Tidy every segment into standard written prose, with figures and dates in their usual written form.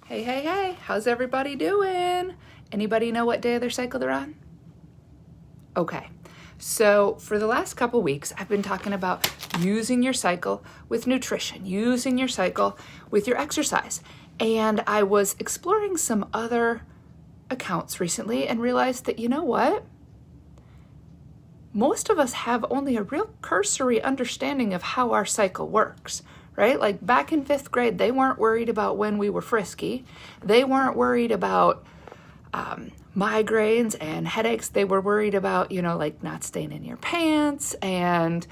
Hey, hey, hey, how's everybody doing? Anybody know what day of their cycle they're on? Okay, so for the last couple weeks, I've been talking about using your cycle with nutrition, using your cycle with your exercise. And I was exploring some other accounts recently and realized that, you know what? Most of us have only a real cursory understanding of how our cycle works, right? Like back in 5th grade, they weren't worried about when we were frisky. They weren't worried about migraines and headaches. They were worried about, like not staying in your pants and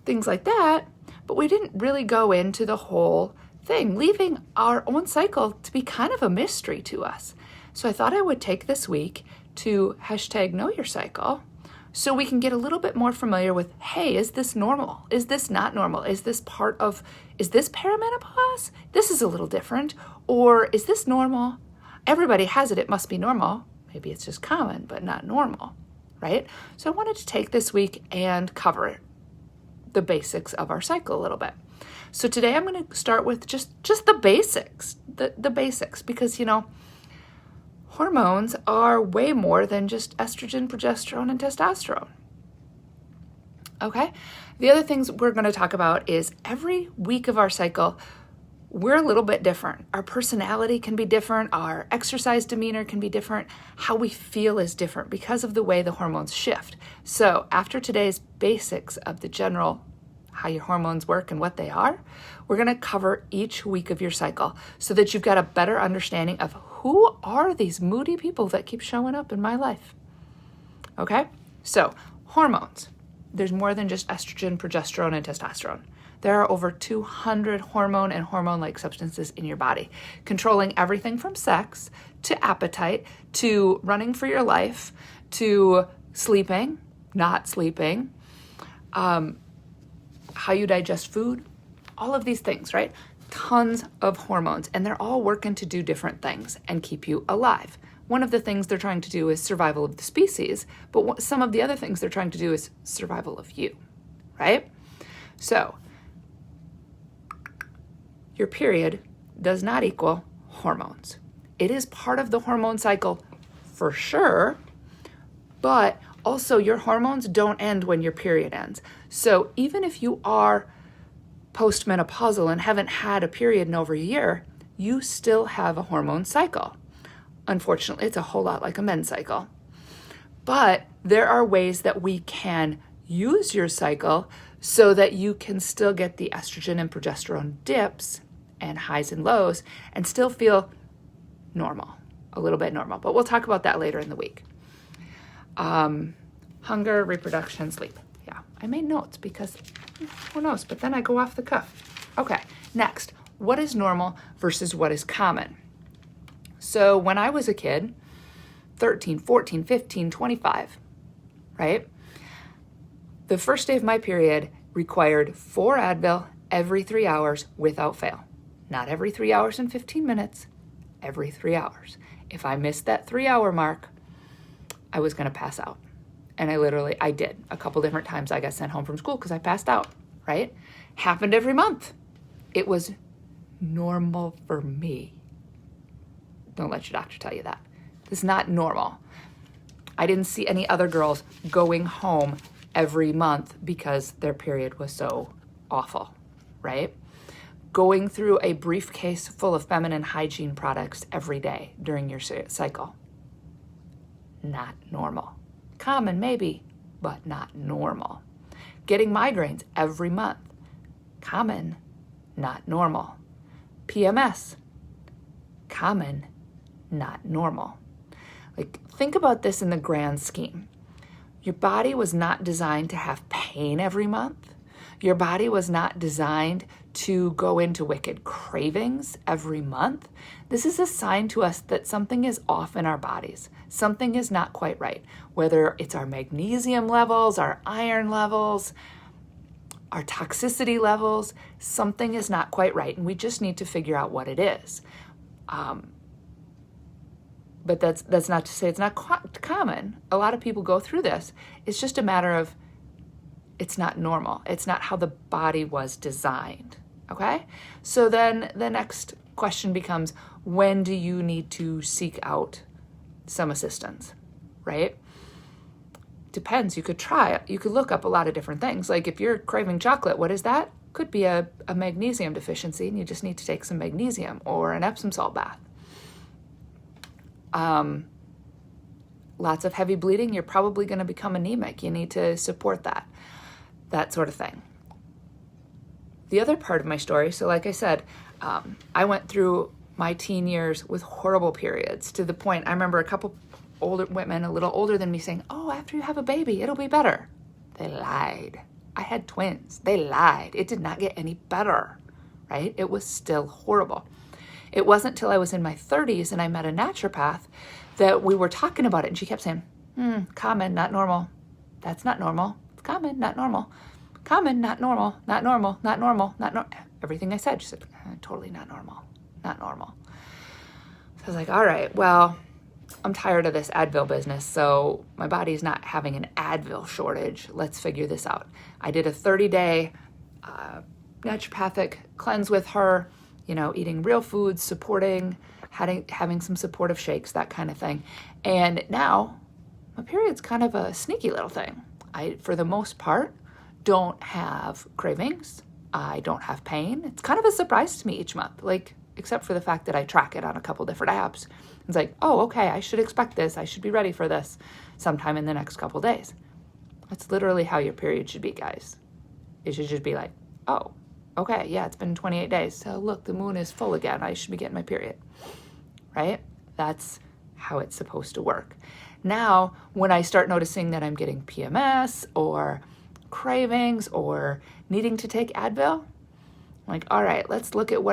things like that. But we didn't really go into the whole thing, leaving our own cycle to be kind of a mystery to us. So I thought I would take this week to #KnowYourCycle so we can get a little bit more familiar with, hey, is this normal? Is this not normal? Is this perimenopause? This is a little different. Or is this normal? Everybody has it. It must be normal. Maybe it's just common, but not normal, right? So I wanted to take this week and cover the basics of our cycle a little bit. So today I'm going to start with just the basics, the basics, because, hormones are way more than just estrogen, progesterone, and testosterone. Okay? The other things we're going to talk about is every week of our cycle, we're a little bit different. Our personality can be different. Our exercise demeanor can be different. How we feel is different because of the way the hormones shift. So after today's basics of the general how your hormones work and what they are, we're going to cover each week of your cycle so that you've got a better understanding of who are these moody people that keep showing up in my life. Okay? So, hormones. There's more than just estrogen, progesterone, and testosterone. There are over 200 hormone and hormone-like substances in your body, controlling everything from sex to appetite to running for your life to sleeping, not sleeping, how you digest food, all of these things, right? Tons of hormones, and they're all working to do different things and keep you alive. One of the things they're trying to do is survival of the species, but some of the other things they're trying to do is survival of you, right? So, your period does not equal hormones. It is part of the hormone cycle for sure, but also your hormones don't end when your period ends. So even if you are postmenopausal and haven't had a period in over a year, you still have a hormone cycle. Unfortunately, it's a whole lot like a men's cycle. But there are ways that we can use your cycle so that you can still get the estrogen and progesterone dips and highs and lows and still feel normal, a little bit normal. But we'll talk about that later in the week. Hunger, reproduction, sleep. Yeah, I made notes because who knows, but then I go off the cuff. Okay, next, what is normal versus what is common? So when I was a kid, 13, 14, 15, 25, right? The first day of my period required 4 Advil every 3 hours without fail. Not every 3 hours and 15 minutes, every 3 hours. If I missed that 3-hour mark, I was going to pass out. And I did. A couple different times I got sent home from school because I passed out, right? Happened every month. It was normal for me. Don't let your doctor tell you that. This is not normal. I didn't see any other girls going home every month because their period was so awful, right? Going through a briefcase full of feminine hygiene products every day during your cycle. Not normal. Common maybe, but not normal. Getting migraines every month. Common, not normal. PMS. Common, not normal. Think about this in the grand scheme. Your body was not designed to have pain every month. Your body was not designed to go into wicked cravings every month. This is a sign to us that something is off in our bodies. Something is not quite right. Whether it's our magnesium levels, our iron levels, our toxicity levels, something is not quite right, and we just need to figure out what it is. But that's not to say it's not common. A lot of people go through this. It's just a matter of it's not normal. It's not how the body was designed. Okay? So then the next question becomes, when do you need to seek out some assistance, right? Depends. You could look up a lot of different things. Like if you're craving chocolate, what is that? Could be a magnesium deficiency, and you just need to take some magnesium or an Epsom salt bath. Lots of heavy bleeding, you're probably going to become anemic. You need to support that sort of thing. The other part of my story, so like I said, I went through my teen years with horrible periods, to the point I remember a couple older women, a little older than me, saying, oh, after you have a baby, it'll be better. They lied. I had twins. They lied. It did not get any better, right? It was still horrible. It wasn't till I was in my 30s and I met a naturopath that we were talking about it, and she kept saying, common, not normal. That's not normal. It's common, not normal. Common, not normal, not normal, not normal, not normal. Everything I said, she said, totally not normal, not normal. So I was like, all right, well, I'm tired of this Advil business, so my body's not having an Advil shortage. Let's figure this out. I did a 30-day naturopathic cleanse with her, eating real foods, having some supportive shakes, that kind of thing. And now my period's kind of a sneaky little thing. I, for the most part, don't have cravings. I don't have pain. It's kind of a surprise to me each month, except for the fact that I track it on a couple different apps. It's like, oh, okay, I should expect this. I should be ready for this sometime in the next couple days. That's literally how your period should be, guys. It should just be like, oh, okay, yeah, it's been 28 days. So look, the moon is full again. I should be getting my period, right? That's how it's supposed to work. Now, when I start noticing that I'm getting PMS or cravings or needing to take Advil, I'm like, all right, let's look at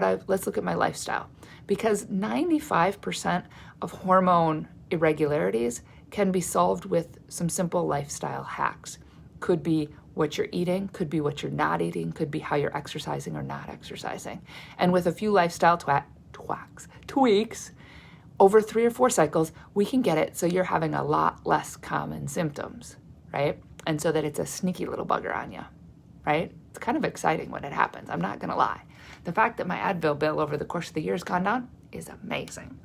my lifestyle, because 95% of hormone irregularities can be solved with some simple lifestyle hacks. Could be what you're eating, could be what you're not eating, could be how you're exercising or not exercising. And with a few lifestyle tweaks, over 3 or 4 cycles, we can get it so you're having a lot less common symptoms, right? And so that it's a sneaky little bugger on you, right? It's kind of exciting when it happens. I'm not going to lie. The fact that my Advil bill over the course of the year has gone down is amazing.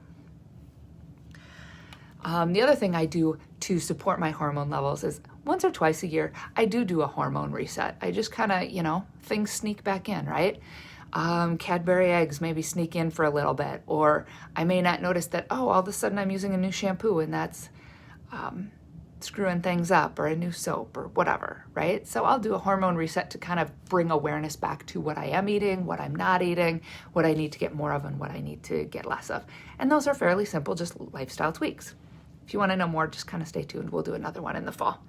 The other thing I do to support my hormone levels is once or twice a year, I do a hormone reset. I just kind of, things sneak back in, right? Cadbury eggs maybe sneak in for a little bit, or I may not notice that, all of a sudden I'm using a new shampoo and that's screwing things up, or a new soap or whatever, right? So I'll do a hormone reset to kind of bring awareness back to what I am eating, what I'm not eating, what I need to get more of, and what I need to get less of. And those are fairly simple, just lifestyle tweaks. If you want to know more, just kind of stay tuned. We'll do another one in the fall.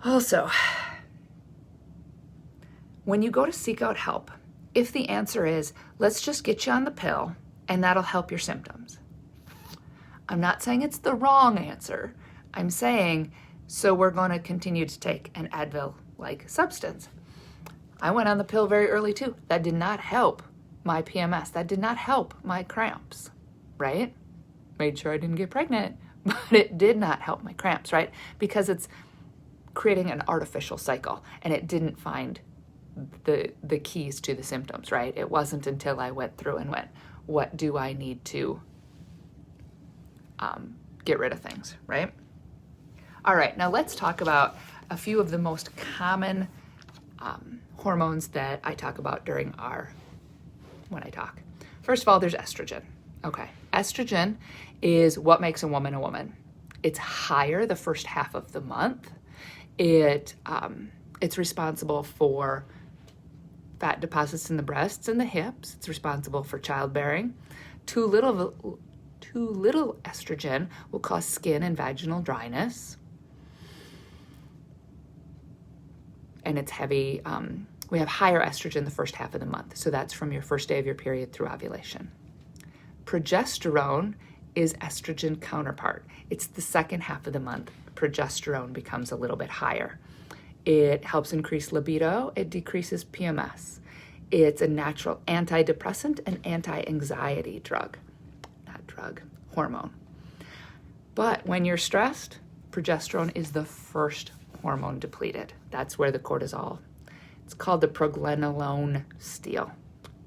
Also, when you go to seek out help, if the answer is, let's just get you on the pill and that'll help your symptoms, I'm not saying it's the wrong answer. I'm saying, so we're going to continue to take an Advil-like substance. I went on the pill very early too. That did not help my PMS. That did not help my cramps, right? Made sure I didn't get pregnant, but it did not help my cramps, right? Because it's creating an artificial cycle, and it didn't find the keys to the symptoms, right? It wasn't until I went through and went, what do I need to get rid of things, right? All right, now let's talk about a few of the most common hormones that I talk about when I talk. First of all, there's estrogen. Okay, estrogen is what makes a woman a woman. It's higher the first half of the month. It's responsible for fat deposits in the breasts and the hips. It's responsible for childbearing. Too little estrogen will cause skin and vaginal dryness. And it's heavy. We have higher estrogen the first half of the month. So that's from your first day of your period through ovulation. Progesterone is estrogen counterpart. It's the second half of the month. Progesterone becomes a little bit higher. It helps increase libido. It decreases PMS. It's a natural antidepressant and anti-anxiety hormone. But when you're stressed, progesterone is the first hormone depleted. That's where the cortisol, it's called the pregnenolone steal.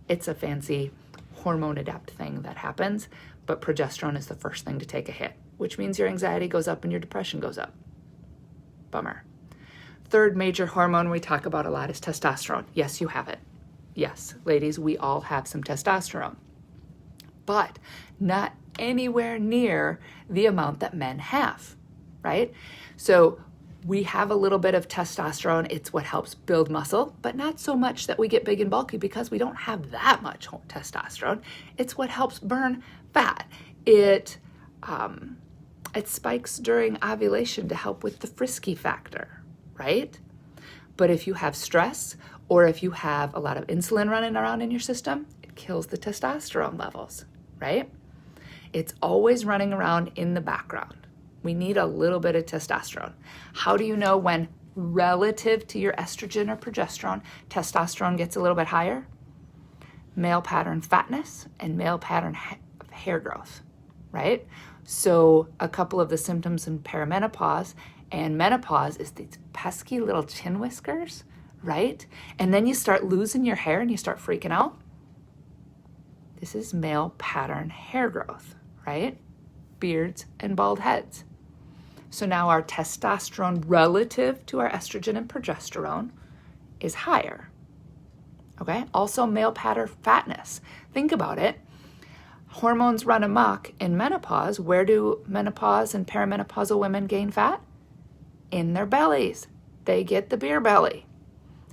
It's a fancy hormone adapt thing that happens, but progesterone is the first thing to take a hit, which means your anxiety goes up and your depression goes up. Bummer. Third major hormone we talk about a lot is testosterone. Yes, you have it. Yes, ladies, we all have some testosterone, but not anywhere near the amount that men have, right? So we have a little bit of testosterone. It's what helps build muscle, but not so much that we get big and bulky because we don't have that much testosterone. It's what helps burn fat. It spikes during ovulation to help with the frisky factor, right? But if you have stress or if you have a lot of insulin running around in your system, it kills the testosterone levels, right? It's always running around in the background. We need a little bit of testosterone. How do you know when relative to your estrogen or progesterone, testosterone gets a little bit higher? Male pattern fatness and male pattern hair growth, right? So a couple of the symptoms in perimenopause and menopause is these pesky little chin whiskers, right? And then you start losing your hair and you start freaking out. This is male pattern hair growth, right? Beards and bald heads. So now our testosterone relative to our estrogen and progesterone is higher, okay? Also male pattern fatness. Think about it. Hormones run amok in menopause. Where do menopause and perimenopausal women gain fat? In their bellies. They get the beer belly.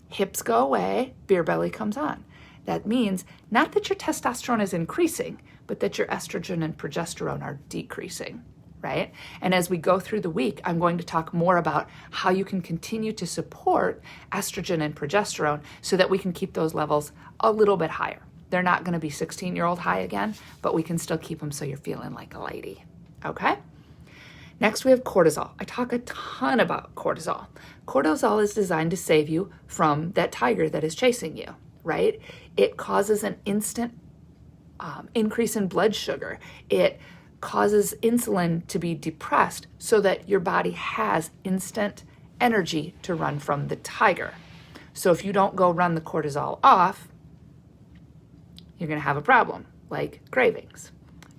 Hips go away, beer belly comes on. That means not that your testosterone is increasing, but that your estrogen and progesterone are decreasing, right? And as we go through the week, I'm going to talk more about how you can continue to support estrogen and progesterone so that we can keep those levels a little bit higher. They're not going to be 16-year-old high again, but we can still keep them so you're feeling like a lady, okay? Next, we have cortisol. I talk a ton about cortisol. Cortisol is designed to save you from that tiger that is chasing you, right? It causes an instant increase in blood sugar. It causes insulin to be depressed so that your body has instant energy to run from the tiger. So if you don't go run the cortisol off, you're going to have a problem, like cravings.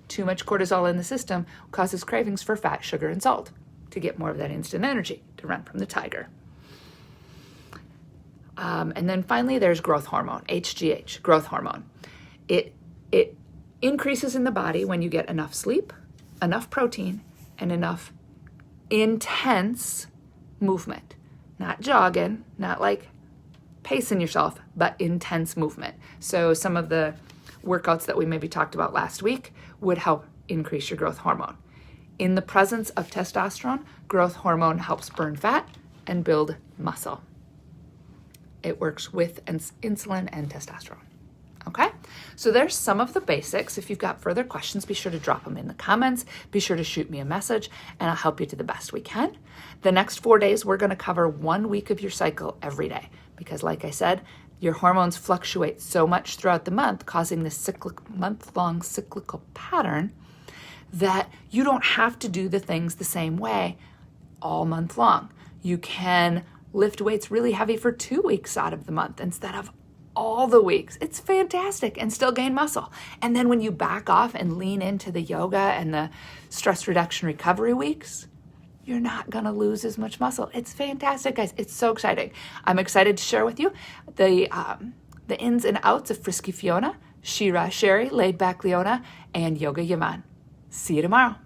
Too much cortisol in the system causes cravings for fat, sugar, and salt to get more of that instant energy to run from the tiger. And then finally, there's growth hormone, HGH, growth hormone. It increases in the body when you get enough sleep, enough protein, and enough intense movement. Not jogging, not like pacing yourself, but intense movement. So some of the workouts that we maybe talked about last week would help increase your growth hormone. In the presence of testosterone, growth hormone helps burn fat and build muscle. It works with insulin and testosterone. Okay, so there's some of the basics. If you've got further questions, be sure to drop them in the comments. Be sure to shoot me a message and I'll help you to the best we can. The next 4 days, we're going to cover 1 week of your cycle every day because like I said, your hormones fluctuate so much throughout the month, causing this month-long cyclical pattern that you don't have to do the things the same way all month long. You can lift weights really heavy for 2 weeks out of the month instead of all the weeks. It's fantastic and still gain muscle. And then when you back off and lean into the yoga and the stress reduction recovery weeks, you're not going to lose as much muscle. It's fantastic, guys. It's so exciting. I'm excited to share with you the ins and outs of Frisky Fiona, Shira Sherry, Laid Back Leona, and Yoga Yaman. See you tomorrow.